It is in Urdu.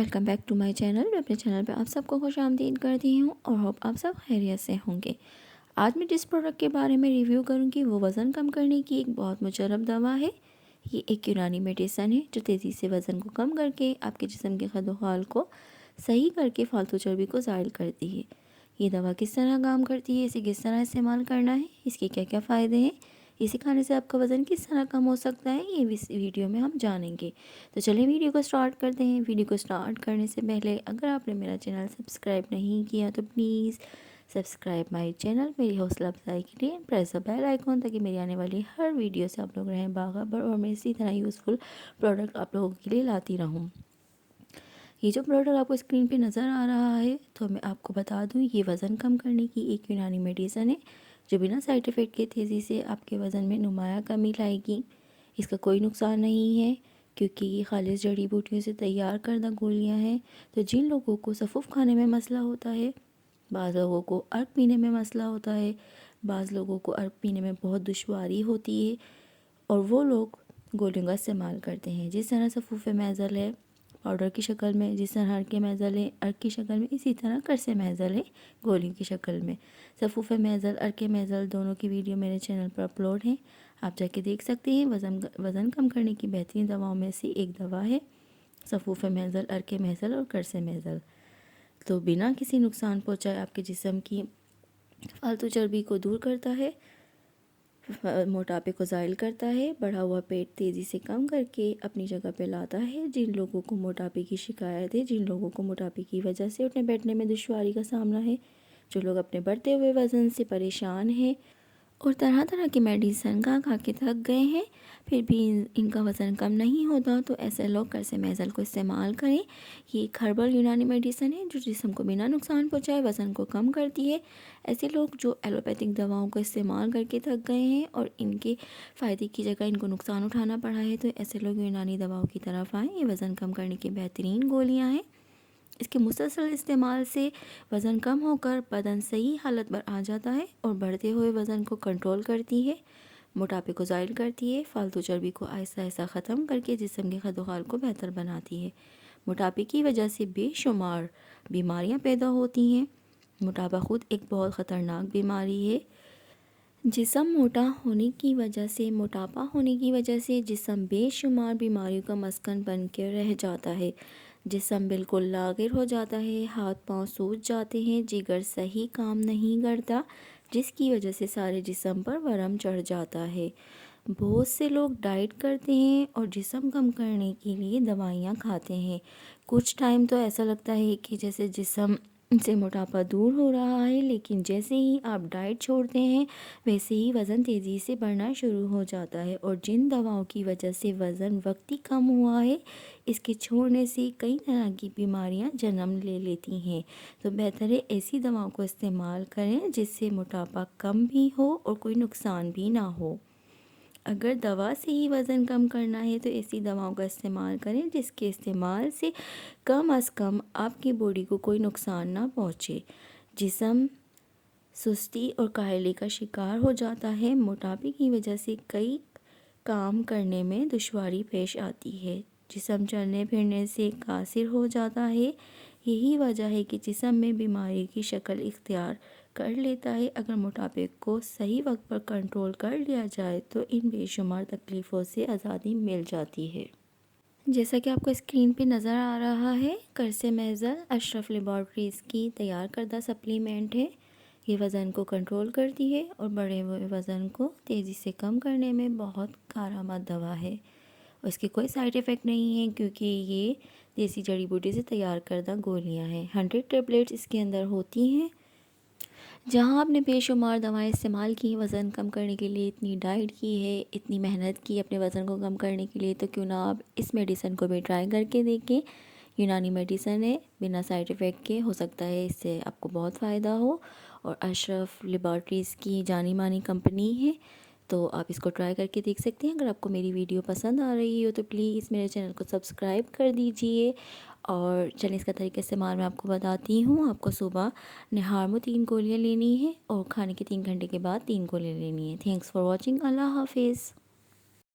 Welcome back to my channel. میں اپنے چینل پہ آپ سب کو خوش آمدید کرتی ہوں اور ہوپ آپ سب خیریت سے ہوں گے. آج میں جس پروڈکٹ کے بارے میں ریویو کروں گی وہ وزن کم کرنے کی ایک بہت مجرب دوا ہے. یہ ایک یونانی میڈیسن ہے جو تیزی سے وزن کو کم کر کے آپ کے جسم کے خد و خال کو صحیح کر کے فالتو چربی کو زائل کرتی ہے. یہ دوا کس طرح کام کرتی ہے، اسے کس طرح استعمال کرنا ہے، اس کے کیا کیا فائدے ہیں، اسے کھانے سے آپ کا وزن کس طرح کم ہو سکتا ہے، یہ اس ویڈیو میں ہم جانیں گے. تو چلیں ویڈیو کو سٹارٹ کرتے ہیں. ویڈیو کو سٹارٹ کرنے سے پہلے اگر آپ نے میرا چینل سبسکرائب نہیں کیا تو پلیز سبسکرائب مائی چینل. میری حوصلہ افزائی کے لیے پریس بیل آئیکن تاکہ میری آنے والی ہر ویڈیو سے آپ لوگ رہیں باخبر اور میں اسی طرح یوزفل پروڈکٹ آپ لوگوں کے لیے لاتی رہوں. یہ جو پروڈکٹ آپ کو اسکرین پہ نظر آ رہا ہے تو میں آپ کو بتا دوں یہ وزن کم کرنے کی ایک یونانی میڈیسن ہے جو بنا سائیڈ ایفیکٹ کے تیزی سے آپ کے وزن میں نمایاں کمی لائے گی. اس کا کوئی نقصان نہیں ہے کیونکہ یہ خالص جڑی بوٹیوں سے تیار کردہ گولیاں ہیں. تو جن لوگوں کو سفوف کھانے میں مسئلہ ہوتا ہے، بعض لوگوں کو عرق پینے میں مسئلہ ہوتا ہے، بعض لوگوں کو عرق پینے میں بہت دشواری ہوتی ہے اور وہ لوگ گولیوں کا استعمال کرتے ہیں. جس طرح سفوف میزل ہے پاؤڈر کی شکل میں، جس طرح عرق میزل ہے عرق کی شکل میں، اسی طرح قرص میزل ہے گولیوں کی شکل میں. سفوف میزل، عرق میزل دونوں کی ویڈیو میرے چینل پر اپلوڈ ہیں، آپ جا کے دیکھ سکتے ہیں. وزن کم کرنے کی بہترین دواؤں میں سے ایک دوا ہے سفوف میزل، عرق میزل اور قرص میزل. تو بنا کسی نقصان پہنچائے آپ کے جسم کی فالتو چربی کو دور کرتا ہے، موٹاپے کو زائل کرتا ہے، بڑھا ہوا پیٹ تیزی سے کم کر کے اپنی جگہ پہ لاتا ہے. جن لوگوں کو موٹاپے کی شکایت ہے، جن لوگوں کو موٹاپے کی وجہ سے اٹھنے بیٹھنے میں دشواری کا سامنا ہے، جو لوگ اپنے بڑھتے ہوئے وزن سے پریشان ہیں اور طرح طرح کی میڈیسن کھا کے تھک گئے ہیں پھر بھی ان کا وزن کم نہیں ہوتا، تو ایسے لوگ قرص میزل کو استعمال کریں. یہ ایک ہربل یونانی میڈیسن ہے جو جسم کو بنا نقصان پہنچائے وزن کو کم کرتی ہے. ایسے لوگ جو ایلوپیتھک دواؤں کو استعمال کر کے تھک گئے ہیں اور ان کے فائدے کی جگہ ان کو نقصان اٹھانا پڑا ہے، تو ایسے لوگ یونانی دواؤں کی طرف آئیں. یہ وزن کم کرنے کی بہترین گولیاں ہیں. اس کے مسلسل استعمال سے وزن کم ہو کر بدن صحیح حالت پر آ جاتا ہے اور بڑھتے ہوئے وزن کو کنٹرول کرتی ہے، موٹاپے کو زائل کرتی ہے، فالتو چربی کو آہستہ آہستہ ختم کر کے جسم کے خد و خال کو بہتر بناتی ہے. موٹاپے کی وجہ سے بے شمار بیماریاں پیدا ہوتی ہیں. موٹاپا خود ایک بہت خطرناک بیماری ہے. جسم موٹا ہونے کی وجہ سے، موٹاپا ہونے کی وجہ سے جسم بے شمار بیماریوں کا مسکن بن کے رہ جاتا ہے. جسم بالکل لاغر ہو جاتا ہے، ہاتھ پاؤں سوج جاتے ہیں، جگر صحیح کام نہیں کرتا جس کی وجہ سے سارے جسم پر ورم چڑھ جاتا ہے. بہت سے لوگ ڈائٹ کرتے ہیں اور جسم کم کرنے کے لیے دوائیاں کھاتے ہیں. کچھ ٹائم تو ایسا لگتا ہے کہ جیسے جسم سے موٹاپا دور ہو رہا ہے، لیکن جیسے ہی آپ ڈائٹ چھوڑتے ہیں ویسے ہی وزن تیزی سے بڑھنا شروع ہو جاتا ہے. اور جن دواؤں کی وجہ سے وزن وقتی کم ہوا ہے، اس کے چھوڑنے سے کئی طرح کی بیماریاں جنم لے لیتی ہیں. تو بہتر ہے ایسی دواؤں کو استعمال کریں جس سے موٹاپا کم بھی ہو اور کوئی نقصان بھی نہ ہو. اگر دوا سے ہی وزن کم کرنا ہے تو ایسی دواؤں کا استعمال کریں جس کے استعمال سے کم از کم آپ کی باڈی کو کوئی نقصان نہ پہنچے. جسم سستی اور کاہلی کا شکار ہو جاتا ہے. موٹاپے کی وجہ سے کئی کام کرنے میں دشواری پیش آتی ہے. جسم چلنے پھرنے سے قاصر ہو جاتا ہے. یہی وجہ ہے کہ جسم میں بیماری کی شکل اختیار کر لیتا ہے. اگر موٹاپے کو صحیح وقت پر کنٹرول کر لیا جائے تو ان بے شمار تکلیفوں سے آزادی مل جاتی ہے. جیسا کہ آپ کو اسکرین پہ نظر آ رہا ہے، قرص میزل اشرف لیبارٹریز کی تیار کردہ سپلیمنٹ ہے. یہ وزن کو کنٹرول کرتی ہے اور بڑھے ہوئے وزن کو تیزی سے کم کرنے میں بہت کارآمد دوا ہے. اس کے کوئی سائیڈ ایفیکٹ نہیں ہے کیونکہ یہ دیسی جڑی بوٹی سے تیار کردہ گولیاں ہیں. 100 ٹیبلیٹس اس کے اندر ہوتی ہیں. جہاں آپ نے بے شمار دوائیں استعمال کی وزن کم کرنے کے لیے، اتنی ڈائٹ کی ہے، اتنی محنت کی اپنے وزن کو کم کرنے کے لیے، تو کیوں نہ آپ اس میڈیسن کو بھی ٹرائی کر کے دیکھیں. یونانی میڈیسن ہے، بنا سائیڈ ایفیکٹ کے، ہو سکتا ہے اس سے آپ کو بہت فائدہ ہو. اور اشرف لیبارٹریز کی جانی مانی کمپنی ہے، تو آپ اس کو ٹرائی کر کے دیکھ سکتے ہیں. اگر آپ کو میری ویڈیو پسند آ رہی ہو تو پلیز میرے چینل کو سبسکرائب کر دیجئے. اور چلیے اس کا طریقہ استعمال میں آپ کو بتاتی ہوں. آپ کو صبح نہار میں 3 گولیاں لینی ہیں اور کھانے کے 3 گھنٹے کے بعد 3 گولیاں لینی ہیں. Thanks for watching. اللہ حافظ.